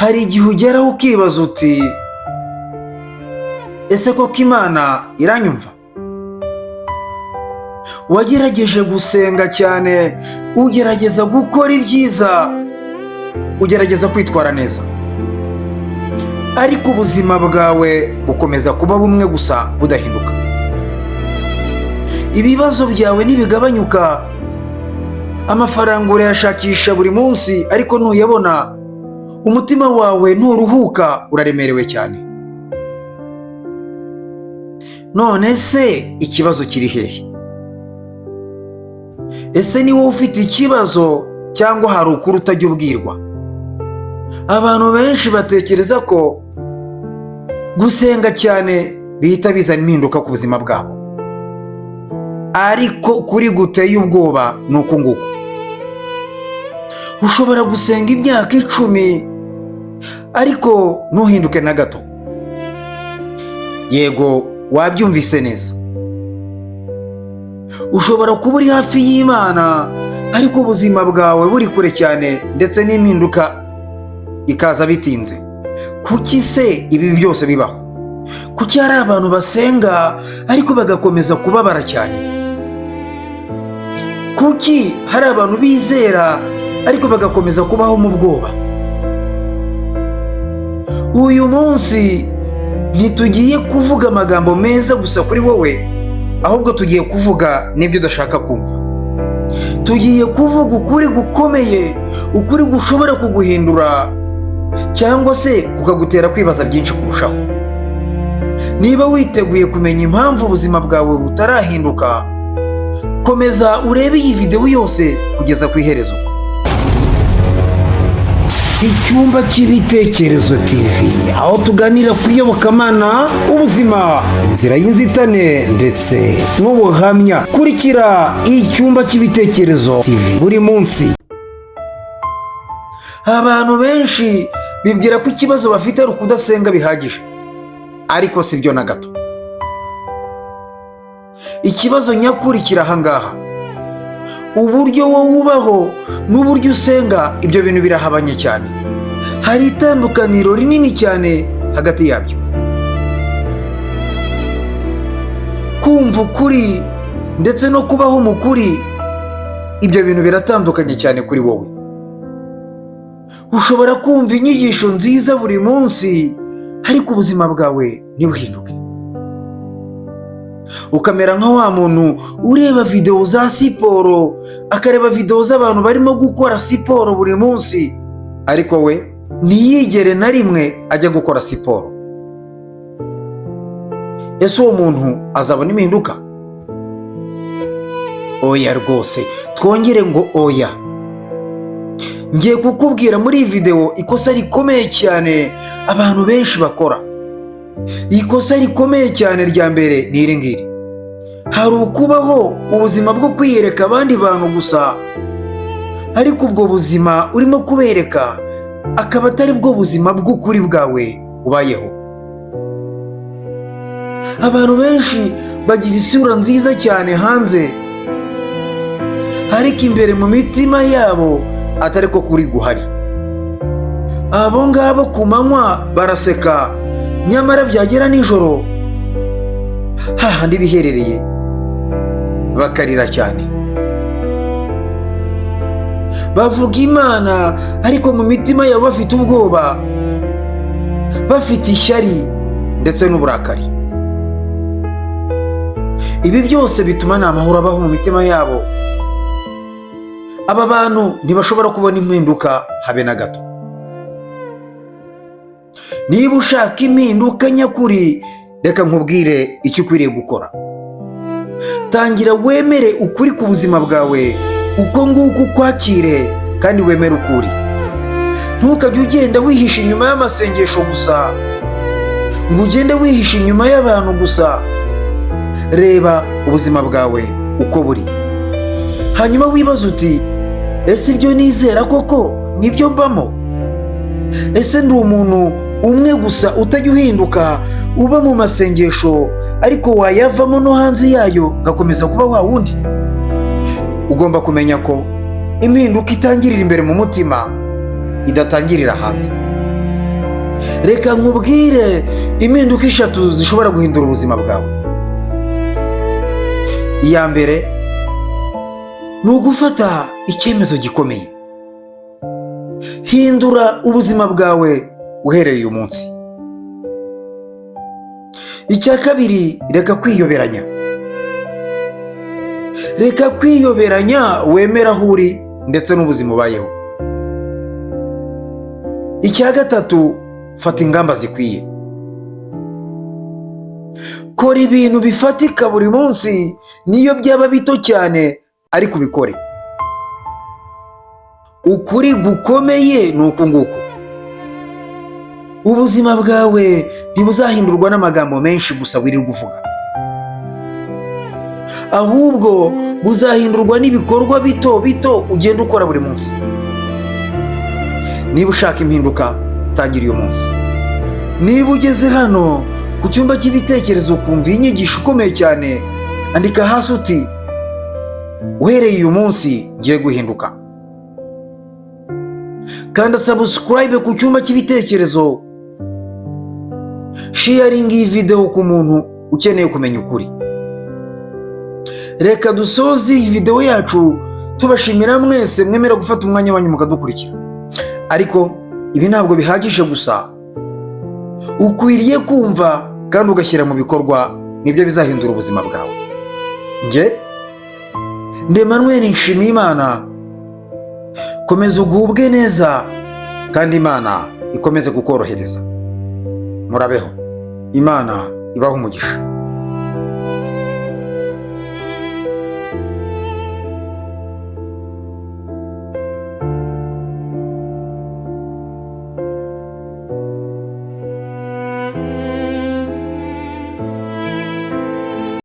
hari igihe ugeraho ukibaza uti ese koko Imana iranyumva? Wagerageje gusenga cyane, ugerageza gukora ibyiza, ugerageza kwitwara neza, ariko ubuzima bwawe bukomeza kuba bumwe gusa budahinduka. Ibibazo byawe ntibigabanyuka, amafaranga urayashakisha buri munsi ariko ntuyabona, umutima wawe nturuhuka, uraremerewe cyane. None se ikibazo kiri hehe? Ese ni wowe ufite ikibazo cyangwa hari ukuri utajya ubwirwa? Abantu benshi batekereza ko gusenga cyane bihita bizana impinduka ku buzima bwabo, ariko kuri guteye ubwoba ni uku nguku. Ushobora gusenga imyaka 10 ariko ntuhinduke na gato. Yego, wabyumvise neza. Ushobora kuba uri hafi y'Imana ariko ubuzima bwawe buri kure cyane, ndetse n'impinduka ikaza bitinze. Kuki se ibi byose bibaho? Kuki hari abantu basenga ariko bagakomeza kubabara cyane? Kuki hari abantu bizera ariko bagakomeza kubaho mu bwoba? Uyu munsi ntitugiye kuvuga amagambo meza gusa kuri wowe, ahubwo tugiye kuvuga n'ibyo udashaka kumva. Tugiye kuvuga ukuri gukomeye, ukuri gushobora kuguhindura cyangwa se kukagutera kwibaza byinshi kurushaho. Niba witeguye kumenya impamvu ubuzima bwawe butarahinduka, komeza urebe iyi video yose kugeza ku iherezo. Icyumba cy'ibitekerezo TV, aho tuganira ku iyobokamana, ubuzima, inzira y'inzitane ndetse n'ubuhamya. Kurikira icyumba cy'ibitekerezo TV buri munsi. Abantu benshi bibwira ko ikibazo bafite ari ukudasenga bihagije, ariko si byo na gato. Ikibazo nyakuri kiri aha ngaha. Uburyo wowe ubaho n'uburyo usenga, ibyo bintu birahabanye cyane. Hari itandukaniro rinini cyane hagati yabyo. Kumva ukuri ndetse no kubaho mu kuri, ibyo bintu biratandukanye cyane kuri wowe. Ushobora kumva inyigisho nziza buri munsi ariko ubuzima bwawe ntibuhinduke. Ukamera nka wa muntu ureba video za siporo, akareba video z'abantu barimo gukora siporo buri munsi, ariko we ntiyigere na rimwe ajya gukora siporo. Ese uwo muntu azabona impinduka? Oya rwose, twongere ngo oya. Ngiye kukubwira muri iyi video ikosa rikomeye cyane abantu benshi bakora. Ikosa rikomeye cyane rya mbere ni iri ngiri. Hari ukubaho ubuzima bwo kwiyereka abandi bantu gusa, ariko ubwo buzima urimo kubereka akaba atari bwo buzima bw'ukuri bwawe ubayeho. Abantu benshi bagira isura nziza cyane hanze, ariko imbere mu mitima yabo atari ko kuri guhari. Abo ngabo ku manywa baraseka, nyamara byagera nijoro hahandi biherereye bakarira cyane. Bavuga Imana ariko mu mitima yabo bafite ubwoba, bafite ishyari ndetse n'uburakari. Ibi byose bituma nta mahoro abaho mu mitima yabo. Aba bantu ntibashobora kubona impinduka habe na gato. Niba ushaka impinduka nyakuri, reka nkubwire icyo ukwiriye gukora. Tangira wemere ukuri ku buzima bwawe, uko nguko ukwakire kandi wemere ukuri. Ntukajye ugenda wihisha inyuma y'amasengesho gusa, ngo ugende wihisha inyuma y'abantu gusa. Reba ubuzima bwawe uko buri, hanyuma wibaza uti ese ibyo nizera koko nibyo mbamo? Ese ndi umuntu umwe gusa utajya uhinduka, uba mu masengesho ariko wayavamo no hanze yayo gakomeza kuba wa wundi? Ugomba kumenya ko impinduka itangirira imbere mu mutima, idatangirira hanze. reka nkubwire impinduka 3 zishobora guhindura ubuzima bwawe. Iya mbere ni ugufata icyemezo gikomeye. Hindura ubuzima bwawe uhereye uyu munsi. Icya kabiri, reka kwiyoberanya. Reka kwiyoberanya, wemera aho uri ndetse n'ubuzima ubayeho. Icya gatatu, fata ingamba zikwiye. Kora ibintu bifatika buri munsi, niyo byaba bito cyane ariko ubikore. Ukuri gukomeye ni uku nguku. Ubuzima bwawe ntibuzahindurwa n'amagambo menshi gusa wirirwa uvuga, ahubwo buzahindurwa n'ibikorwa bito bito ugenda ukora buri munsi. Niba ushaka impinduka, tangira uyu munsi. Niba ugeze hano ku cyumba cy'ibitekerezo ukumva iyi nyigisho ikomeye cyane, andika hasi uti uhereye uyu munsi ngiye guhinduka. Kanda subscribe ku cyumba cy'ibitekerezo, sharing iyi video ku muntu ukeneye kumenya ukuri. Reka dusoze iyi video yacu tubashimira mwese mwemera gufata umwanya wanyu mukadukurikira. Ariko ibi ntabwo bihagije gusa, ukwiriye kumva kandi ugashyira mu bikorwa, nibyo bizahindura ubuzima bwawe. Nge Emmanuel Nshimiyimana, komeza ugubwe neza kandi Imana ikomeze kukorohereza. Murabeho, Imana ibahe umugisha.